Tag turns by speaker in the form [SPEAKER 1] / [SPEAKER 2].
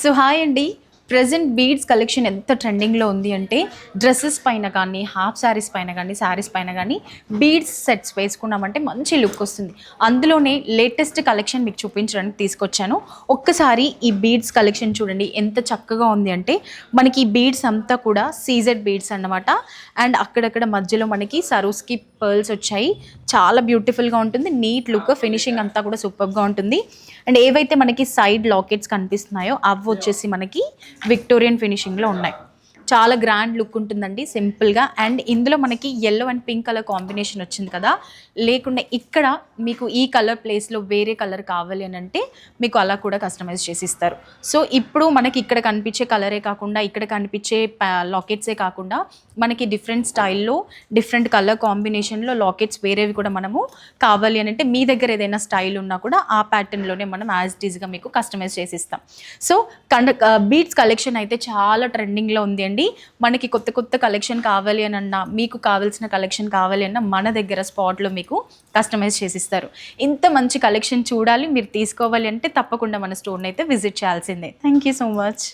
[SPEAKER 1] So hi అండి. Present beads collection ఎంత ట్రెండింగ్లో ఉంది అంటే డ్రెస్సెస్ పైన కానీ, హాఫ్ శారీస్ పైన కానీ, శారీస్ పైన కానీ బీడ్స్ సెట్స్ వేసుకున్నామంటే మంచి లుక్ వస్తుంది. అందులోనే లేటెస్ట్ కలెక్షన్ మీకు చూపించడానికి తీసుకొచ్చాను. ఒక్కసారి ఈ బీడ్స్ కలెక్షన్ చూడండి ఎంత చక్కగా ఉంది అంటే, మనకి ఈ బీడ్స్ అంతా కూడా సీజెడ్ బీడ్స్ అన్నమాట. అండ్ అక్కడక్కడ మధ్యలో మనకి సరోస్కి పర్ల్స్ వచ్చాయి. చాలా బ్యూటిఫుల్గా ఉంటుంది. నీట్ లుక్, ఫినిషింగ్ అంతా కూడా సూపర్గా ఉంటుంది. అండ్ ఏవైతే మనకి సైడ్ లాకెట్స్ కనిపిస్తున్నాయో అవి వచ్చేసి మనకి విక్టోరియన్ ఫినిషింగ్లో ఉన్నాయి. చాలా గ్రాండ్ లుక్ ఉంటుందండి సింపుల్గా. అండ్ ఇందులో మనకి yellow and pink colour combination వచ్చింది కదా, లేకుండా ఇక్కడ మీకు ఈ కలర్ ప్లేస్లో వేరే కలర్ కావాలి అని అంటే మీకు అలా కూడా కస్టమైజ్ చేసి ఇస్తారు. సో ఇప్పుడు మనకి ఇక్కడ కనిపించే కలరే కాకుండా, ఇక్కడ కనిపించే లాకెట్సే కాకుండా మనకి డిఫరెంట్ స్టైల్లో డిఫరెంట్ కలర్ కాంబినేషన్లో లాకెట్స్ వేరేవి కూడా మనము కావాలి అని అంటే మీ దగ్గర ఏదైనా స్టైల్ ఉన్నా కూడా ఆ ప్యాటర్న్లోనే మనం యాజ్ ఇట్ ఈజ్గా మీకు కస్టమైజ్ చేసి ఇస్తాం. సో బీడ్స్ కలెక్షన్ అయితే చాలా ట్రెండింగ్లో ఉంది అండి. మనకి కొత్త కొత్త కలెక్షన్ కావాలి అని అన్నా, మీకు కావాల్సిన కలెక్షన్ కావాలి అన్నా మన దగ్గర స్పాట్లో మీకు కస్టమైజ్ చేసిస్తారు. ఇంత మంచి కలెక్షన్ చూడాలి, మీరు తీసుకోవాలి అంటే తప్పకుండా మన స్టోర్ని అయితే విజిట్ చేయాల్సిందే. Thank you so much.